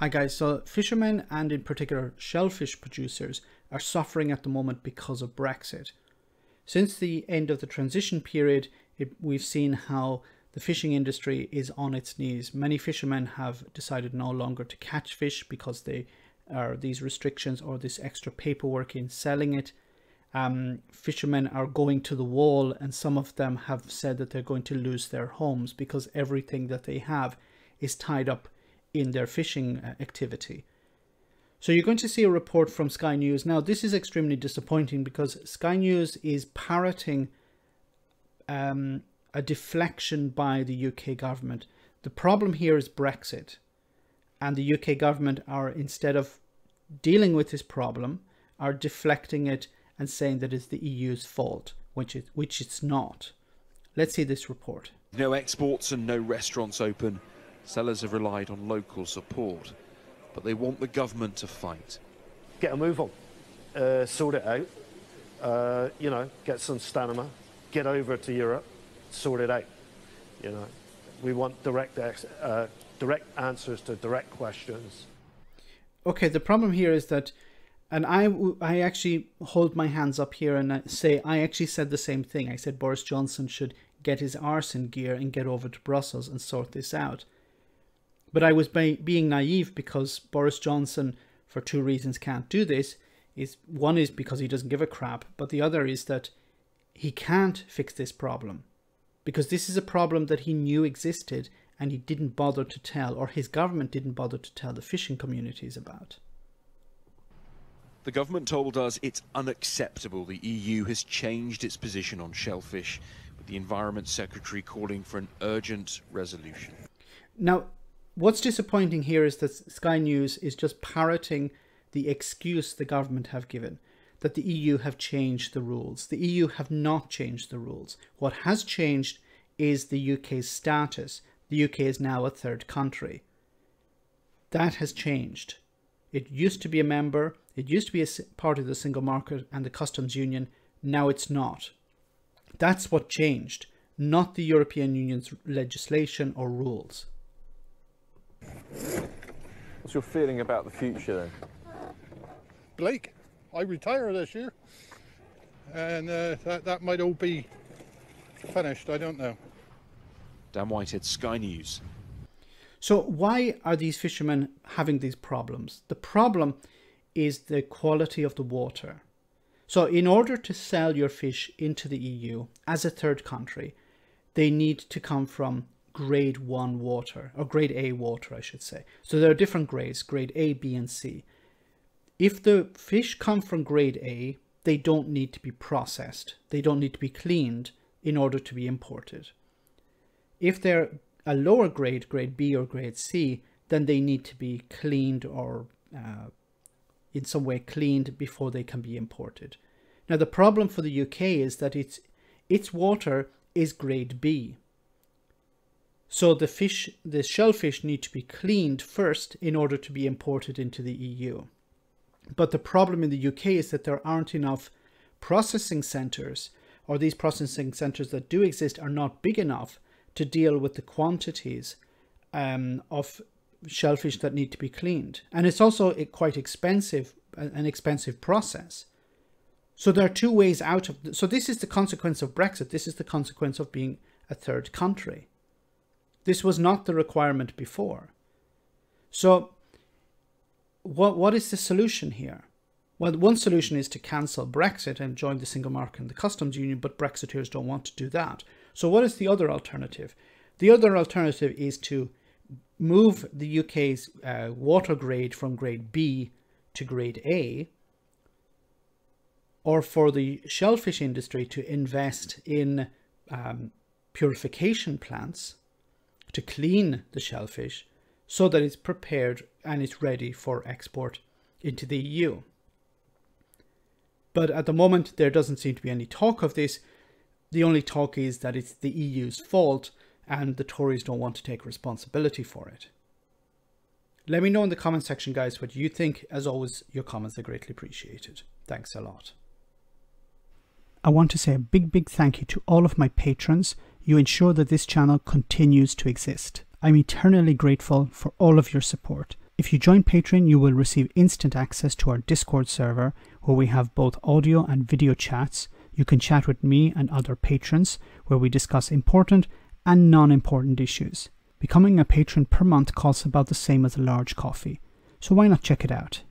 Hi guys, so fishermen and in particular shellfish producers are suffering at the moment because of Brexit. Since the end of the transition period, we've seen how the fishing industry is on its knees. Many fishermen have decided no longer to catch fish because they are these restrictions or this extra paperwork in selling it. Fishermen are going to the wall, and some of them have said that they're going to lose their homes because everything that they have is tied up in their fishing activity. So you're going to see a report from Sky News. Now this is extremely disappointing because Sky News is parroting a deflection by the UK government. The problem here is Brexit, and the UK government are, instead of dealing with this problem, are deflecting it and saying that it's the EU's fault, which it's not. Let's see this report. No exports and no restaurants open. Sellers have relied on local support, but they want the government to fight. Get a move on, sort it out, you know, get some stamina, get over to Europe, sort it out. You know, we want direct answers to direct questions. Okay, the problem here is that, and I actually hold my hands up here and say I actually said the same thing. I said Boris Johnson should get his arse in gear and get over to Brussels and sort this out. But I was being naive because Boris Johnson, for two reasons, can't do this. One is because he doesn't give a crap, but the other is that he can't fix this problem because this is a problem that he knew existed and he didn't bother to tell, or his government didn't bother to tell the fishing communities about. The government told us it's unacceptable the EU has changed its position on shellfish, with the Environment Secretary calling for an urgent resolution. Now, what's disappointing here is that Sky News is just parroting the excuse the government have given, that the EU have changed the rules. The EU have not changed the rules. What has changed is the UK's status. The UK is now a third country. That has changed. It used to be a member, it used to be a part of the single market and the customs union. Now it's not. That's what changed, not the European Union's legislation or rules. What's your feeling about the future then? Blake, I retire this year, and that might all be finished, I don't know. Dan Whitehead, Sky News. So why are these fishermen having these problems? The problem is the quality of the water. So in order to sell your fish into the EU as a third country, they need to come from grade 1 water, or grade A water, I should say. So there are different grades, grade A, B, and C. If the fish come from grade A, they don't need to be processed. They don't need to be cleaned in order to be imported. If they're a lower grade, grade B or grade C, then they need to be cleaned or in some way cleaned before they can be imported. Now the problem for the UK is that its water is grade B. So the shellfish need to be cleaned first in order to be imported into the EU. But the problem in the UK is that there aren't enough processing centres, or these processing centres that do exist are not big enough to deal with the quantities of shellfish that need to be cleaned. And it's also quite expensive, an expensive process. So there are two ways out of so this is the consequence of Brexit. This is the consequence of being a third country. This was not the requirement before. So what is the solution here? Well, one solution is to cancel Brexit and join the single market and the customs union, but Brexiteers don't want to do that. So what is the other alternative? The other alternative is to move the UK's water grade from grade B to grade A, or for the shellfish industry to invest in purification plants to clean the shellfish so that it's prepared and it's ready for export into the EU. But at the moment, there doesn't seem to be any talk of this. The only talk is that it's the EU's fault and the Tories don't want to take responsibility for it. Let me know in the comment section, guys, what you think. As always, your comments are greatly appreciated. Thanks a lot. I want to say a big thank you to all of my patrons. You ensure that this channel continues to exist. I'm eternally grateful for all of your support. If you join Patreon, you will receive instant access to our Discord server, where we have both audio and video chats. You can chat with me and other patrons, where we discuss important and non-important issues. Becoming a patron per month costs about the same as a large coffee, so why not check it out?